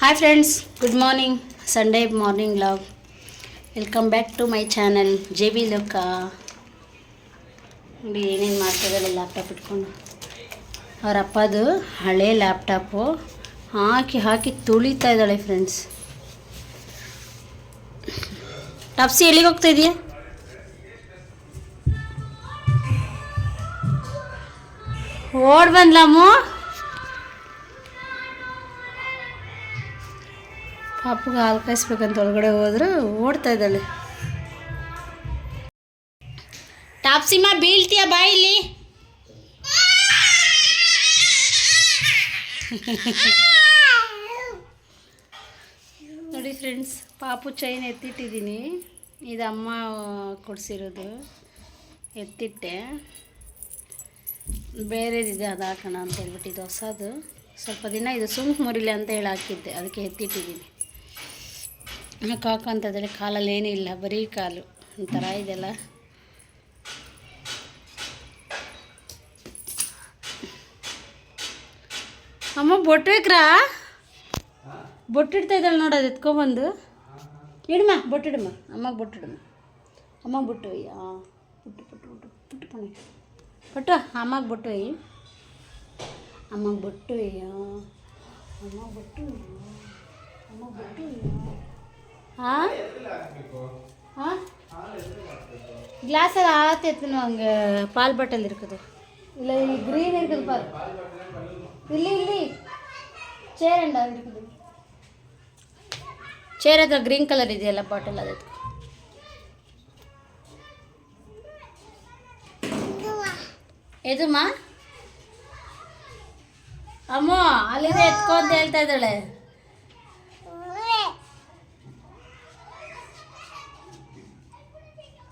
Hi friends, good morning. Sunday morning vlog. Welcome back to my channel J B Loka. ನೋಡಿ ಏನೇನು ಮಾಡ್ತಿದ್ದಾರೆ laptop ಇಟ್ಕೊಂಡು. ಅವ್ರ ಅಪ್ಪದು ಹಳೆ ಲ್ಯಾಪ್ಟಾಪು ಹಾಕಿ ಹಾಕಿ ತುಳಿತಾ ಇದ್ದಾಳೆ ಫ್ರೆಂಡ್ಸ್. ಟಾಪ್ಸಿ ಎಲ್ಲಿಗೆ ಹೋಗ್ತಾ ಇದೆಯಾ? ಓಡ್ ಬಂದ್ಲಮ್ಮು. ಪಾಪುಗೆ ಹಾಲು ಕಾಯಿಸ್ಬೇಕಂತ ಒಳಗಡೆ ಹೋದ್ರೆ ಓಡ್ತಾ ಇದ್ದಾಳೆ. ಟಾಪ್ಸಿಮ್ಮ ಬೀಳ್ತೀಯ ಬಾ ಇಲ್ಲಿ. ನೋಡಿ ಫ್ರೆಂಡ್ಸ್, ಪಾಪು ಚೈನ್ ಎತ್ತಿಟ್ಟಿದ್ದೀನಿ. ಇದು ಅಮ್ಮ ಕೊಡಿಸಿರೋದು. ಎತ್ತಿಟ್ಟೆ, ಬೇರೆದಿದೆ ಅದು ಹಾಕೋಣ ಅಂತ ಹೇಳ್ಬಿಟ್ಟು ಇದು ಹೊಸದು. ಸ್ವಲ್ಪ ದಿನ ಇದು ಸುಂಕ್ ಮುರಿಲಿ ಅಂತ ಹೇಳಿ ಹಾಕಿದ್ದೆ, ಅದಕ್ಕೆ ಎತ್ತಿಟ್ಟಿದ್ದೀನಿ. ಹಾಕಂತಂದರೆ ಕಾಲಲ್ಲಿ ಏನೂ ಇಲ್ಲ, ಬರೀ ಕಾಲು ಒಂಥರ ಇದೆಲ್ಲ. ಅಮ್ಮ ಬೊಟ್ಟು ಬೇಕ್ರಾ? ಬೊಟ್ಟಿಡ್ತಾ ಇದ್ದಾಳೆ ನೋಡೋದು, ಎತ್ಕೊಬಂದು ಇಡಮ್ಮ. ಬೊಟ್ಟಿಡಮ್ಮ, ಅಮ್ಮಗೆ ಬೊಟ್ಟಿಡಮ್ಮ. ಅಮ್ಮಗೆ ಬೊಟ್ಟು ಒಯ್ಯ. ಪುಟ್ಟು ಪುಟ್ಟು ಪುಟ್ಟು ಪುಟ್ಟು ತಾನೆ ಪುಟ್ಟು. ಅಮ್ಮಗೆ ಬೊಟ್ಟು ಒಯ್ಯಿ. ಅಮ್ಮಗೆ ಬೊಟ್ಟು ಒಯ್ಯ. ಅಮ್ಮಗೆ ಬೊಟ್ಟು ಅಮ್ಮಗೆ ಬೊಟ್ಟು ಒಯ್ಯ. ಹಾಂ ಹಾಂ, ಗ್ಲಾಸಲ್ಲಿ ಆತೈತೆ ಹಂಗೆ ಪಾಲ್ ಬಾಟಲ್ ಇರ್ತದೆ. ಇಲ್ಲ ಇಲ್ಲಿ ಗ್ರೀನ್ ಇರ್ತದೆ ಪಾಲ್. ಇಲ್ಲಿ ಇಲ್ಲಿ ಚೇರ್ ಅಂಡ ಇರ್ತದೆ. ಚೇರ್ ಹತ್ರ ಗ್ರೀನ್ ಕಲರ್ ಇದೆಯಲ್ಲ ಬಾಟಲ್, ಅದಕ್ಕೆ ಎದುಮ್ಮ ಅಮ್ಮ ಅಲ್ಲಿದೆ ಎತ್ಕೊ ಅಂತ ಹೇಳ್ತಾ ಇದ್ದಾಳೆ.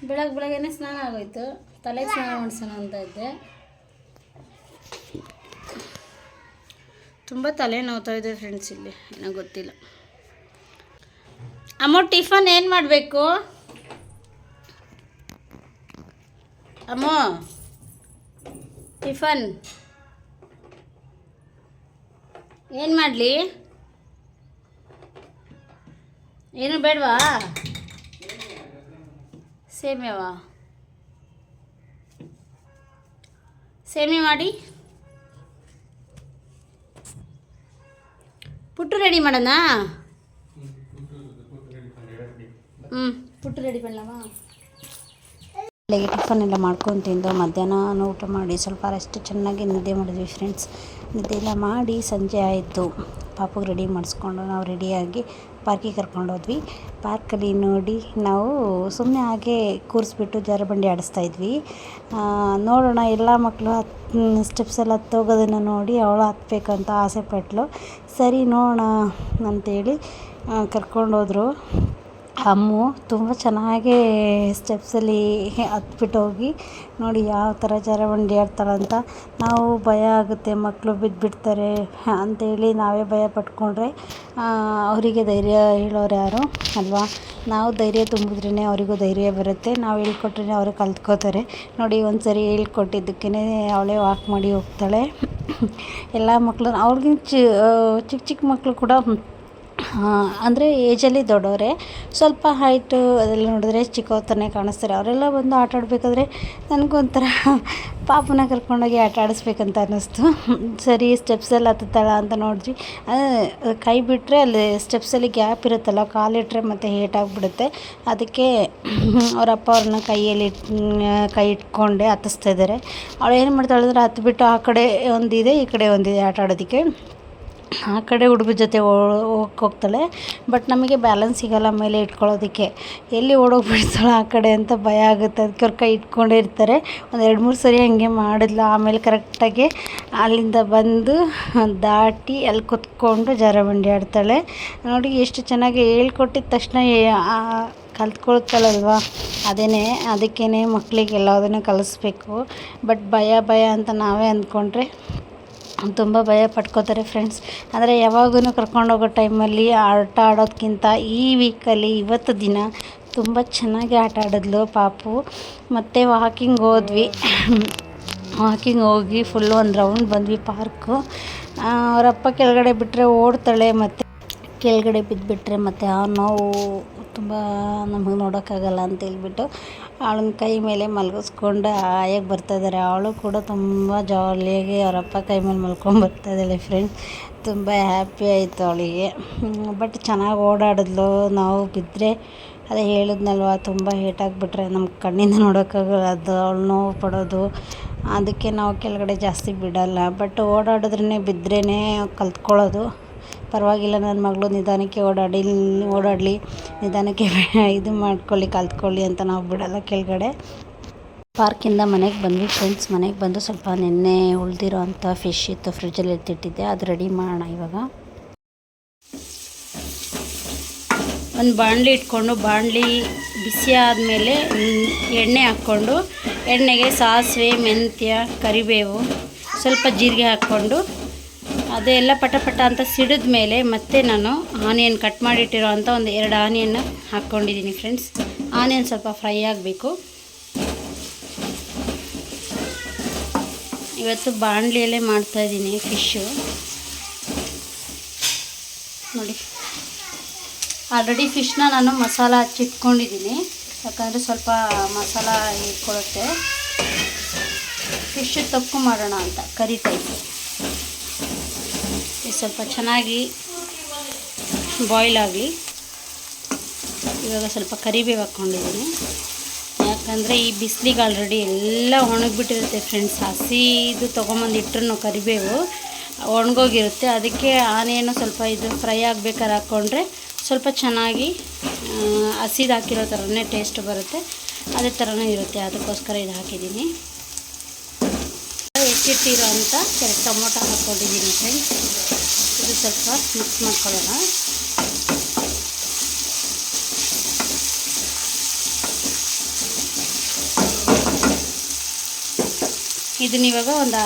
ಬೆಳಗ್ಗೆನೆ ಸ್ನಾನ ಆಗೋಯ್ತು, ತಲೆಗೆ ಸ್ನಾನ ಮಾಡಿಸೋಣ ಅಂತ ಇದ್ದೆ. ತುಂಬ ತಲೆ ನೋವ್ತಾ ಇದೆ ಫ್ರೆಂಡ್ಸ್. ಇಲ್ಲಿ ಏನೋ ಗೊತ್ತಿಲ್ಲ. ಅಮ್ಮ ಟಿಫನ್ ಏನು ಮಾಡಬೇಕು? ಅಮ್ಮ ಟಿಫನ್ ಏನು ಮಾಡಲಿ? ಏನು ಬೇಡವಾ? ಸೇಮಿಯವಾ? ಸೇಮಿ ಮಾಡಿ ಪುಟ್ಟು ರೆಡಿ ಮಾಡೋಣ. ಪುಟ್ಟು ರೆಡಿ ಮಾಡಲವಾ? ಬೆಳಗ್ಗೆ ಟಿಫನ್ ಎಲ್ಲ ಮಾಡ್ಕೊಂಡು ತಿಂದು ಮಧ್ಯಾಹ್ನ ಊಟ ಮಾಡಿ ಸ್ವಲ್ಪ ರೆಸ್ಟ್ ಚೆನ್ನಾಗಿ ನಿದ್ದೆ ಮಾಡಿದ್ವಿ ಫ್ರೆಂಡ್ಸ್. ನಿದ್ದೆ ಎಲ್ಲ ಮಾಡಿ ಸಂಜೆ ಆಯಿತು. ಪಾಪುಗೆ ರೆಡಿ ಮಾಡಿಸ್ಕೊಂಡು ನಾವು ರೆಡಿಯಾಗಿ ಪಾರ್ಕಿಗೆ ಕರ್ಕೊಂಡೋದ್ವಿ. ಪಾರ್ಕಲ್ಲಿ ನೋಡಿ ನಾವು ಸುಮ್ಮನೆ ಹಾಗೆ ಕೂರಿಸ್ಬಿಟ್ಟು ಜಾರಬಂಡಿ ಆಡಿಸ್ತಾಯಿದ್ವಿ. ನೋಡೋಣ, ಎಲ್ಲ ಮಕ್ಕಳು ಸ್ಟೆಪ್ಸ್ ಎಲ್ಲ ಹತ್ತೋಗೋದನ್ನು ನೋಡಿ ಅವಳು ಹತ್ಬೇಕಂತ ಆಸೆ ಪಟ್ಲು. ಸರಿ ನೋಡೋಣ ಅಂಥೇಳಿ ಕರ್ಕೊಂಡೋದ್ರು. ಅಮ್ಮು ತುಂಬ ಚೆನ್ನಾಗೇ ಸ್ಟೆಪ್ಸಲ್ಲಿ ಹತ್ಬಿಟ್ಟು ಹೋಗಿ ನೋಡಿ ಯಾವ ಥರ ಜಾರಬಂಡಿ ಆಡ್ತಾಳಂತ. ನಾವು ಭಯ ಆಗುತ್ತೆ, ಮಕ್ಕಳು ಬಿದ್ದುಬಿಡ್ತಾರೆ ಅಂಥೇಳಿ ನಾವೇ ಭಯ ಪಟ್ಕೊಂಡ್ರೆ ಅವರಿಗೆ ಧೈರ್ಯ ಹೇಳೋರು ಯಾರು ಅಲ್ವಾ? ನಾವು ಧೈರ್ಯ ತುಂಬಿದ್ರೇ ಅವರಿಗೂ ಧೈರ್ಯ ಬರುತ್ತೆ. ನಾವು ಹೇಳ್ಕೊಟ್ರೆ ಅವರು ಕಲ್ತ್ಕೋತಾರೆ. ನೋಡಿ ಒಂದು ಸರಿ ಹೇಳ್ಕೊಟ್ಟಿದ್ದಕ್ಕೇ ಅವಳೇ ವಾಕ್ ಮಾಡಿ ಹೋಗ್ತಾಳೆ. ಎಲ್ಲ ಮಕ್ಕಳು ಅವ್ರಿಗಿಂತ ಚಿಕ್ಕ ಚಿಕ್ಕ ಮಕ್ಕಳು ಕೂಡ ಅಂದರೆ ಏಜಲ್ಲಿ ದೊಡ್ಡವರೇ, ಸ್ವಲ್ಪ ಹೈಟು ಅದೆಲ್ಲ ನೋಡಿದ್ರೆ ಚಿಕ್ಕವ್ರ ಥರನೇ ಕಾಣಿಸ್ತಾರೆ. ಅವರೆಲ್ಲ ಬಂದು ಆಟ ಆಡಬೇಕಾದ್ರೆ ನನಗೊಂಥರ ಪಾಪನ ಕರ್ಕೊಂಡೋಗಿ ಆಟ ಆಡಿಸ್ಬೇಕಂತ ಅನ್ನಿಸ್ತು. ಸರಿ ಸ್ಟೆಪ್ಸಲ್ಲಿ ಹತ್ತುತ್ತಾಳ ಅಂತ ನೋಡಿದ್ವಿ. ಕೈ ಬಿಟ್ಟರೆ ಅಲ್ಲಿ ಸ್ಟೆಪ್ಸಲ್ಲಿ ಗ್ಯಾಪ್ ಇರುತ್ತಲ್ಲ, ಕಾಲಿಟ್ಟರೆ ಮತ್ತು ಏಟಾಗಿಬಿಡುತ್ತೆ. ಅದಕ್ಕೆ ಅವರಪ್ಪ ಅವ್ರನ್ನ ಕೈ ಇಟ್ಕೊಂಡೆ ಹತ್ತಿಸ್ತಾ ಇದ್ದಾರೆ. ಅವಳು ಏನು ಮಾಡ್ತಾಳೆ ಅಂದರೆ ಹತ್ಬಿಟ್ಟು ಆ ಕಡೆ ಒಂದಿದೆ ಈ ಕಡೆ ಒಂದಿದೆ ಆಟ ಆಡೋದಕ್ಕೆ. ಆ ಕಡೆ ಹುಡುಗ ಜೊತೆ ಹೋಗ್ತಾಳೆ. ಬಟ್ ನಮಗೆ ಬ್ಯಾಲೆನ್ಸ್ ಸಿಗೋಲ್ಲ ಮೇಲೆ ಇಟ್ಕೊಳ್ಳೋದಕ್ಕೆ. ಎಲ್ಲಿ ಓಡೋಗ್ಬಿಡ್ತಾಳೆ ಆ ಕಡೆ ಅಂತ ಭಯ ಆಗುತ್ತೆ. ಅದಕ್ಕೆ ಅವ್ರು ಕೈ ಇಟ್ಕೊಂಡೇ ಇರ್ತಾರೆ. ಒಂದು 2-3 ಸರಿ ಹಂಗೆ ಮಾಡಿದ್ಲು. ಆಮೇಲೆ ಕರೆಕ್ಟಾಗಿ ಅಲ್ಲಿಂದ ಬಂದು ದಾಟಿ ಅಲ್ಲಿ ಕುತ್ಕೊಂಡು ಜಾರಬಂಡಿ ಆಡ್ತಾಳೆ. ನೋಡಿ ಎಷ್ಟು ಚೆನ್ನಾಗಿ ಹೇಳ್ಕೊಟ್ಟಿದ ತಕ್ಷಣ ಕಲ್ತ್ಕೊಳ್ತಾಳಲ್ವ. ಅದಕ್ಕೇ ಮಕ್ಕಳಿಗೆ ಎಲ್ಲದನ್ನು ಕಲಿಸ್ಬೇಕು. ಬಟ್ ಭಯ ಅಂತ ನಾವೇ ಅಂದ್ಕೊಂಡ್ರೆ ತುಂಬ ಭಯ ಪಟ್ಕೋತಾರೆ ಫ್ರೆಂಡ್ಸ್. ಅಂದರೆ ಯಾವಾಗೂ ಕರ್ಕೊಂಡೋಗೋ ಟೈಮಲ್ಲಿ ಆಟ ಆಡೋದಕ್ಕಿಂತ ಈ ವೀಕಲ್ಲಿ ಇವತ್ತು ದಿನ ತುಂಬ ಚೆನ್ನಾಗಿ ಆಟ ಆಡಿದ್ಲು ಪಾಪು. ಮತ್ತು ವಾಕಿಂಗ್ ಹೋದ್ವಿ. ವಾಕಿಂಗ್ ಹೋಗಿ ಫುಲ್ಲು ಒಂದು ರೌಂಡ್ ಬಂದ್ವಿ ಪಾರ್ಕು. ಅವರಪ್ಪ ಕೆಳಗಡೆ ಬಿಟ್ಟರೆ ಓಡ್ತಾಳೆ, ಮತ್ತು ಕೆಳಗಡೆ ಬಿದ್ದುಬಿಟ್ರೆ ಮತ್ತು ಆ ನೋವು ತುಂಬ ನಮಗೆ ನೋಡೋಕ್ಕಾಗಲ್ಲ ಅಂತ ಹೇಳ್ಬಿಟ್ಟು ಅವಳನ್ನ ಕೈ ಮೇಲೆ ಮಲಗಿಸ್ಕೊಂಡು ಆಯಾಗಿ ಬರ್ತಾಯಿದ್ದಾರೆ. ಅವಳು ಕೂಡ ತುಂಬ ಜಾಲಿಯಾಗಿ ಅವರಪ್ಪ ಕೈ ಮೇಲೆ ಮಲ್ಕೊಂಡು ಬರ್ತಾಯಿದ್ದಾಳೆ ಫ್ರೆಂಡ್ಸ್. ತುಂಬ ಹ್ಯಾಪಿ ಆಯಿತು ಅವಳಿಗೆ. ಬಟ್ ಚೆನ್ನಾಗಿ ಓಡಾಡಿದ್ಲು. ನಾವು ಬಿದ್ದರೆ ಅದೇ ಹೇಳಿದ್ನಲ್ವ, ತುಂಬ ಏಟಾಗಿಬಿಟ್ರೆ ನಮ್ಮ ಕಣ್ಣಿಂದ ನೋಡೋಕ್ಕಾಗಲ್ಲ, ಅದು ಅವಳು ನೋವು ಪಡೋದು. ಅದಕ್ಕೆ ನಾವು ಕೆಳಗಡೆ ಜಾಸ್ತಿ ಬಿಡೋಲ್ಲ. ಬಟ್ ಓಡಾಡಿದ್ರೇ ಬಿದ್ರೇ ಕಲ್ತ್ಕೊಳ್ಳೋದು. ಪರವಾಗಿಲ್ಲ, ನನ್ನ ಮಗಳು ನಿಧಾನಕ್ಕೆ ಓಡಾಡಲಿ, ನಿಧಾನಕ್ಕೆ ಇದು ಮಾಡ್ಕೊಳ್ಳಿ, ಕಲ್ತ್ಕೊಳ್ಳಿ ಅಂತ ನಾವು ಬಿಡೋಲ್ಲ ಕೆಳಗಡೆ. ಪಾರ್ಕಿಂದ ಮನೆಗೆ ಬಂದ್ವಿ ಫ್ರೆಂಡ್ಸ್. ಮನೆಗೆ ಬಂದು ಸ್ವಲ್ಪ ನೆನ್ನೆ ಉಳಿದಿರೋ ಅಂಥ ಫಿಶ್ ಇತ್ತು, ಫ್ರಿಜ್ಜಲ್ಲಿ ಎತ್ತಿಟ್ಟಿದ್ದೆ, ಅದು ರೆಡಿ ಮಾಡೋಣ ಇವಾಗ. ಒಂದು ಬಾಣಲಿ ಇಟ್ಕೊಂಡು, ಬಾಣಲಿ ಬಿಸಿ ಆದಮೇಲೆ ಎಣ್ಣೆ ಹಾಕ್ಕೊಂಡು, ಎಣ್ಣೆಗೆ ಸಾಸಿವೆ, ಮೆಂತ್ಯ, ಕರಿಬೇವು, ಸ್ವಲ್ಪ ಜೀರಿಗೆ ಹಾಕ್ಕೊಂಡು ಅದೆಲ್ಲ ಪಟ ಅಂತ ಸಿಡಿದ ಮೇಲೆ ಮತ್ತೆ ನಾನು ಆನಿಯನ್ ಕಟ್ ಮಾಡಿಟ್ಟಿರೋ ಅಂಥ ಒಂದು 2 ಆನಿಯನ್ನ ಹಾಕ್ಕೊಂಡಿದ್ದೀನಿ ಫ್ರೆಂಡ್ಸ್. ಆನಿಯನ್ ಸ್ವಲ್ಪ ಫ್ರೈ ಆಗಬೇಕು. ಇವತ್ತು ಬಾಣಲಿಯಲ್ಲೇ ಮಾಡ್ತಾಯಿದ್ದೀನಿ ಫಿಶ್ಶು. ನೋಡಿ, ಆಲ್ರೆಡಿ ಫಿಶ್ನ ನಾನು ಮಸಾಲ ಹಚ್ಚಿಟ್ಕೊಂಡಿದ್ದೀನಿ, ಯಾಕಂದರೆ ಸ್ವಲ್ಪ ಮಸಾಲ ಇಟ್ಕೊಳ್ಳುತ್ತೆ. ಫಿಶ್ ತೊಕ್ಕು ಮಾಡೋಣ ಅಂತ, ಕರಿ ಟೈಪ್. ಇದು ಸ್ವಲ್ಪ ಚೆನ್ನಾಗಿ ಬಾಯ್ಲ್ ಆಗಲಿ. ಇವಾಗ ಸ್ವಲ್ಪ ಕರಿಬೇವು ಹಾಕ್ಕೊಂಡಿದ್ದೀನಿ, ಯಾಕಂದರೆ ಈ ಬಿಸಿಲಿಗೆ ಆಲ್ರೆಡಿ ಎಲ್ಲ ಒಣಗಿಬಿಟ್ಟಿರುತ್ತೆ ಫ್ರೆಂಡ್ಸ್. ಹಸಿದು ತೊಗೊಂಬಂದಿಟ್ರು ಕರಿಬೇವು ಒಣಗೋಗಿರುತ್ತೆ. ಅದಕ್ಕೆ ಆನಿಯನ್ನು ಸ್ವಲ್ಪ ಇದು ಫ್ರೈ ಆಗಬೇಕಾದ್ರೆ ಹಾಕ್ಕೊಂಡ್ರೆ ಸ್ವಲ್ಪ ಚೆನ್ನಾಗಿ ಹಸಿದು ಹಾಕಿರೋ ಥರನೇ ಟೇಸ್ಟ್ ಬರುತ್ತೆ, ಅದೇ ಥರನೇ ಇರುತ್ತೆ. ಅದಕ್ಕೋಸ್ಕರ ಇದು ಹಾಕಿದ್ದೀನಿ. ಹೆಚ್ಚಿಟ್ಟಿರೋ ಅಂಥ 2 ಟೊಮೊಟೊ ಹಾಕ್ಕೊಂಡಿದ್ದೀನಿ ಫ್ರೆಂಡ್ಸ್. ಇದು ಸ್ವಲ್ಪ ಮಿಕ್ಸ್ ಮಾಡ್ಕೊಳ್ಳೋಣ. ಇದನ್ನ ಇವಾಗ ಒಂದು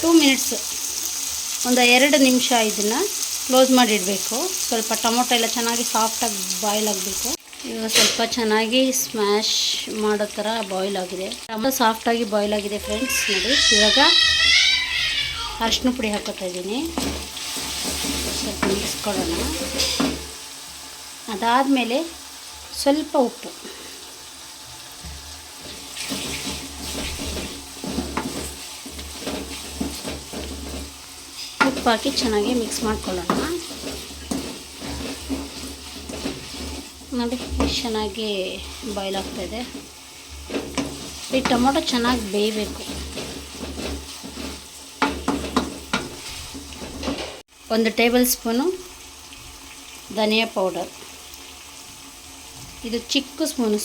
2 ಮಿನಿಟ್ಸ್, ಒಂದು 2 ನಿಮಿಷ ಇದನ್ನು ಕ್ಲೋಸ್ ಮಾಡಿಡಬೇಕು. ಸ್ವಲ್ಪ ಟೊಮೊಟೊ ಎಲ್ಲ ಚೆನ್ನಾಗಿ ಸಾಫ್ಟಾಗಿ ಬಾಯ್ಲ್ ಆಗಬೇಕು. ಇವಾಗ ಸ್ವಲ್ಪ ಚೆನ್ನಾಗಿ ಸ್ಮ್ಯಾಶ್ ಮಾಡೋ ಥರ ಬಾಯ್ಲ್ ಆಗಿದೆ, ಟೊಮೊಟೊ ಸಾಫ್ಟಾಗಿ ಬಾಯ್ಲ್ ಆಗಿದೆ ಫ್ರೆಂಡ್ಸ್. ನೋಡಿ, ಇವಾಗ ಅರಿಶಿನ ಪುಡಿ ಹಾಕೋತಾ ಇದ್ದೀನಿ, ಸ್ವಲ್ಪ ಮಿಕ್ಸ್ಕೊಳ್ಳೋಣ. ಅದಾದಮೇಲೆ ಸ್ವಲ್ಪ ಉಪ್ಪು, ಹಾಕಿ ಚೆನ್ನಾಗಿ ಮಿಕ್ಸ್ ಮಾಡ್ಕೊಳ್ಳೋಣ. ನೋಡಿ, ಎಷ್ಟು ಚೆನ್ನಾಗಿ ಬಾಯ್ಲ್ ಆಗ್ತಾಯಿದೆ. ಈ ಟೊಮೊಟೊ ಚೆನ್ನಾಗಿ ಬೇಯಬೇಕು. 1 ಟೇಬಲ್ ಸ್ಪೂನು ಧನಿಯಾ ಪೌಡರ್. ಇದು ಚಿಕ್ಕ ಸ್ಪೂನು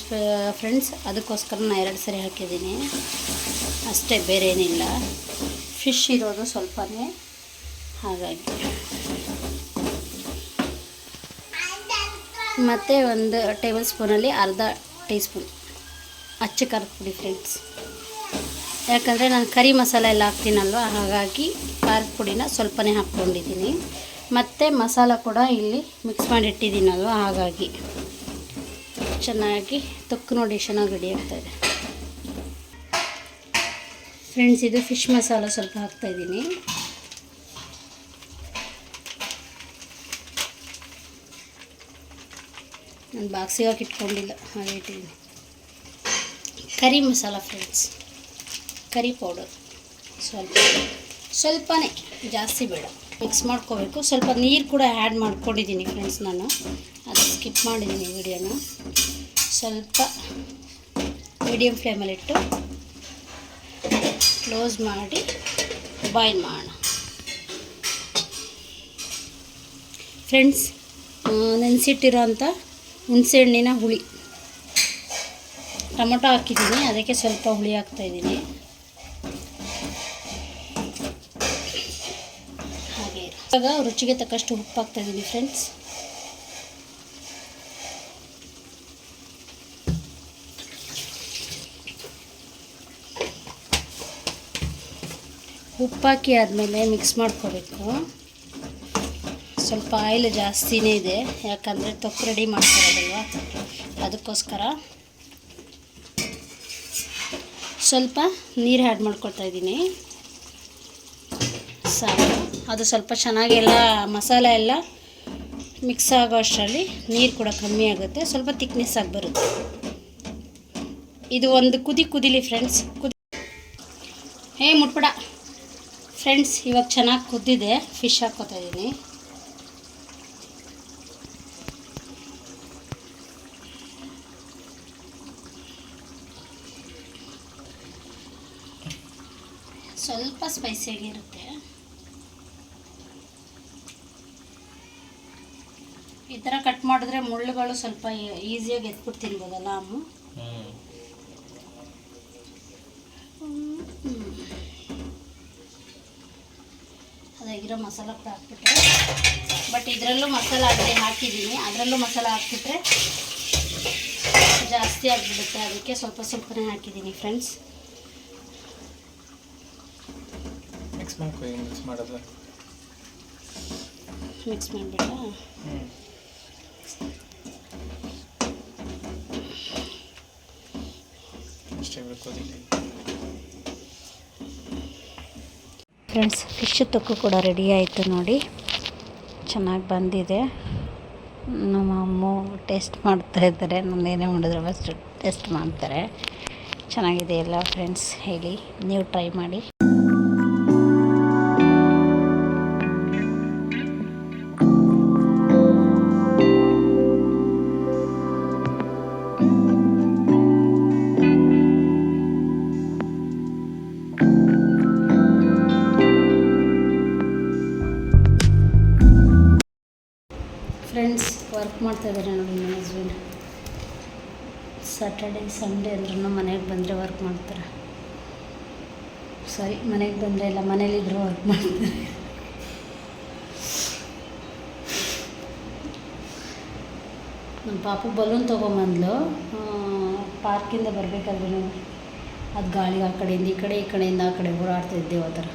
ಫ್ರೆಂಡ್ಸ್, ಅದಕ್ಕೋಸ್ಕರ ನಾನು 2 ಸರಿ ಹಾಕಿದ್ದೀನಿ ಅಷ್ಟೇ, ಬೇರೆ ಏನಿಲ್ಲ. ಫಿಶ್ ಇರೋದು ಸ್ವಲ್ಪನೇ, ಹಾಗಾಗಿ. ಮತ್ತು 1 ಟೇಬಲ್ ಸ್ಪೂನಲ್ಲಿ ಅರ್ಧ ಟೀ ಸ್ಪೂನ್ ಅಚ್ಚ ಖಾರದ ಪುಡಿ ಫ್ರೆಂಡ್ಸ್. ಯಾಕಂದರೆ ನಾನು ಕರಿ ಮಸಾಲೆ ಎಲ್ಲ ಹಾಕ್ತೀನಲ್ವ, ಹಾಗಾಗಿ ಖಾರದ ಪುಡಿನ ಸ್ವಲ್ಪನೇ ಹಾಕ್ಕೊಂಡಿದ್ದೀನಿ. ಮತ್ತು ಮಸಾಲ ಕೂಡ ಇಲ್ಲಿ ಮಿಕ್ಸ್ ಮಾಡಿ ಇಟ್ಟಿದ್ದೀನಲ್ವ, ಹಾಗಾಗಿ ಚೆನ್ನಾಗಿ ತೊಕ್ಕು ನೋಡಿ ಚೆನ್ನಾಗಿ ರೆಡಿ ಆಗ್ತಾಯಿದೆ ಫ್ರೆಂಡ್ಸ್. ಇದು ಫಿಶ್ ಮಸಾಲ ಸ್ವಲ್ಪ ಹಾಕ್ತಾಯಿದ್ದೀನಿ. ನಾನು ಬಾಕ್ಸಿಗೆ ಹಾಕಿ ಇಟ್ಕೊಂಡಿಲ್ಲ, ಹಾಗೆ ಇಟ್ಟಿದ್ದೀನಿ. ಕರಿ ಮಸಾಲ ಫ್ರೆಂಡ್ಸ್, ಕರಿ ಪೌಡರ್ ಸ್ವಲ್ಪನೇ, ಜಾಸ್ತಿ ಬೇಡ. ಮಿಕ್ಸ್ ಮಾಡ್ಕೋಬೇಕು. ಸ್ವಲ್ಪ ನೀರು ಕೂಡ ಆ್ಯಡ್ ಮಾಡ್ಕೊಂಡಿದ್ದೀನಿ ಫ್ರೆಂಡ್ಸ್, ನಾನು ಅದು ಸ್ಕಿಪ್ ಮಾಡಿದ್ದೀನಿ ವಿಡಿಯೋನ. ಸ್ವಲ್ಪ ಮೀಡಿಯಮ್ ಫ್ಲೇಮಲ್ಲಿಟ್ಟು ಕ್ಲೋಸ್ ಮಾಡಿ ಬಾಯ್ಲ್ ಮಾಡೋಣ ಫ್ರೆಂಡ್ಸ್. ನೆನೆಸಿಟ್ಟಿರೋ ಅಂಥ ಹುಣಸೆಹಣ್ಣಿನ ಹುಳಿ, ಟೊಮೊಟೊ ಹಾಕಿದ್ದೀನಿ, ಅದಕ್ಕೆ ಸ್ವಲ್ಪ ಹುಳಿ ಹಾಕ್ತಾಯಿದ್ದೀನಿ. ಹಾಗೆ ಇವಾಗ ರುಚಿಗೆ ತಕ್ಕಷ್ಟು ಉಪ್ಪು ಹಾಕ್ತಾಯಿದ್ದೀನಿ ಫ್ರೆಂಡ್ಸ್. ಉಪ್ಪಾಕಿ ಆದಮೇಲೆ ಮಿಕ್ಸ್ ಮಾಡ್ಕೋಬೇಕು. ಸ್ವಲ್ಪ ಆಯಿಲ್ ಜಾಸ್ತಿನೇ ಇದೆ, ಯಾಕಂದರೆ ತೊಕ್ಕು ರೆಡಿ ಮಾಡ್ತಾರಲ್ವ, ಅದಕ್ಕೋಸ್ಕರ ಸ್ವಲ್ಪ ನೀರು ಆ್ಯಡ್ ಮಾಡ್ಕೊಳ್ತಾ ಇದ್ದೀನಿ. ಸಾಕು, ಅದು ಸ್ವಲ್ಪ ಚೆನ್ನಾಗೆಲ್ಲ ಮಸಾಲೆ ಎಲ್ಲ ಮಿಕ್ಸ್ ಆಗೋ ಅಷ್ಟರಲ್ಲಿ ನೀರು ಕೂಡ ಕಮ್ಮಿ ಆಗುತ್ತೆ, ಸ್ವಲ್ಪ ತಿಕ್ನೆಸ್ ಆಗಿ ಬರುತ್ತೆ. ಇದು ಒಂದು ಕುದಿಲಿ ಫ್ರೆಂಡ್ಸ್. ಮುಟ್ಬೇಡ ಫ್ರೆಂಡ್ಸ್. ಇವಾಗ ಚೆನ್ನಾಗಿ ಕುದ್ದಿದೆ, ಫಿಶ್ ಹಾಕ್ಕೋತಾ ಇದ್ದೀನಿ. ಸ್ವಲ್ಪ ಸ್ಪೈಸಿಯಾಗಿರುತ್ತೆ. ಈ ಥರ ಕಟ್ ಮಾಡಿದ್ರೆ ಮುಳ್ಳುಗಳು ಸ್ವಲ್ಪ ಈಸಿಯಾಗಿ ಎತ್ಬಿಟ್ಟು ತಿನ್ಬೋದಲ್ಲ ಅಮ್ಮ. ಅದಾಗಿರೋ ಮಸಾಲ ಕೂಡ ಹಾಕ್ಬಿಟ್ರೆ, ಬಟ್ ಇದರಲ್ಲೂ ಮಸಾಲ ಆಗಲೇ ಹಾಕಿದ್ದೀನಿ, ಅದರಲ್ಲೂ ಮಸಾಲ ಹಾಕ್ಬಿಟ್ರೆ ಜಾಸ್ತಿ ಆಗಿಬಿಡುತ್ತೆ. ಅದಕ್ಕೆ ಸ್ವಲ್ಪನೇ ಹಾಕಿದ್ದೀನಿ ಫ್ರೆಂಡ್ಸ್. ಮಿಕ್ಸ್ ಮಾಡಿಬಿಟ್ಟ. ಫ್ರೆಂಡ್ಸ್, ಫಿಶ್ ತೊಕ್ಕು ಕೂಡ ರೆಡಿ ಆಯಿತು ನೋಡಿ, ಚೆನ್ನಾಗಿ ಬಂದಿದೆ. ನಮ್ಮ ಅಮ್ಮ ಟೇಸ್ಟ್ ಮಾಡ್ತಾಯಿದ್ದಾರೆ, ನಾನೇನೇ ಮಾಡಿದ್ರು ಫಸ್ಟ್ ಟೇಸ್ಟ್ ಮಾಡ್ತಾರೆ. ಚೆನ್ನಾಗಿದೆ ಎಲ್ಲ ಫ್ರೆಂಡ್ಸ್, ಹೇಳಿ ನೀವು ಟ್ರೈ ಮಾಡಿ. ಫ್ರೆಂಡ್ಸ್, ವರ್ಕ್ ಮಾಡ್ತಾಯಿದ್ದಾರೆ ನೋಡಿ ನನ್ನ ಹಸ್ಬೆಂಡ್. ಸ್ಯಾಟರ್ಡೆ ಸಂಡೇ ಅಂದ್ರೂ ಮನೆಗೆ ಬಂದರೆ ವರ್ಕ್ ಮಾಡ್ತಾರೆ. ಸಾರಿ, ಮನೆಗೆ ಬಂದರೆ ಇಲ್ಲ, ಮನೇಲಿದ್ದರೂ ವರ್ಕ್ ಮಾಡ್ತಾರೆ. ನಮ್ಮ ಪಾಪು ಬಲೂನ್ ತೊಗೊಂಬಂದ್ಲು. ಪಾರ್ಕಿಂದ ಬರಬೇಕಾದ್ರೆ ಅದು ಗಾಳಿಗೆ ಆ ಕಡೆಯಿಂದ ಈ ಕಡೆಯಿಂದ ಆ ಕಡೆ ಓಡಾಡ್ತಿದ್ದೇವೆ ಆ ಥರ.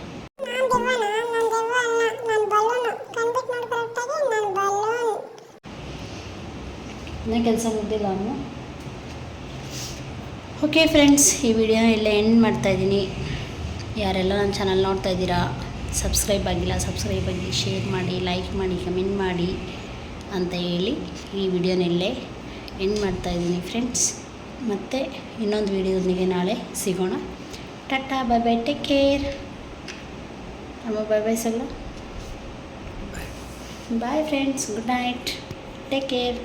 ಇನ್ನೂ ಕೆಲಸ ಮುಗ್ದಿಲ್ಲ ಅವನು. ಓಕೆ ಫ್ರೆಂಡ್ಸ್, ಈ ವಿಡಿಯೋನ ಇಲ್ಲೇ ಎಂಡ್ ಮಾಡ್ತಾಯಿದ್ದೀನಿ. ಯಾರೆಲ್ಲ ನನ್ನ ಚಾನಲ್ ನೋಡ್ತಾ ಇದ್ದೀರಾ, ಸಬ್ಸ್ಕ್ರೈಬ್ ಆಗಿಲ್ಲ ಸಬ್ಸ್ಕ್ರೈಬ್ ಆಗಿ, ಶೇರ್ ಮಾಡಿ, ಲೈಕ್ ಮಾಡಿ, ಕಮೆಂಟ್ ಮಾಡಿ ಅಂತ ಹೇಳಿ ಈ ವಿಡಿಯೋನಲ್ಲೇ ಎಂಡ್ ಮಾಡ್ತಾಯಿದ್ದೀನಿ ಫ್ರೆಂಡ್ಸ್. ಮತ್ತು ಇನ್ನೊಂದು ವಿಡಿಯೋದೊಂದಿಗೆ ನಾಳೆ ಸಿಗೋಣ. Tata, bye bye, take care. ಅಮ್ಮ ಬೈ ಬೈ ಸಲ್ಲ. Bye friends, good night, take care.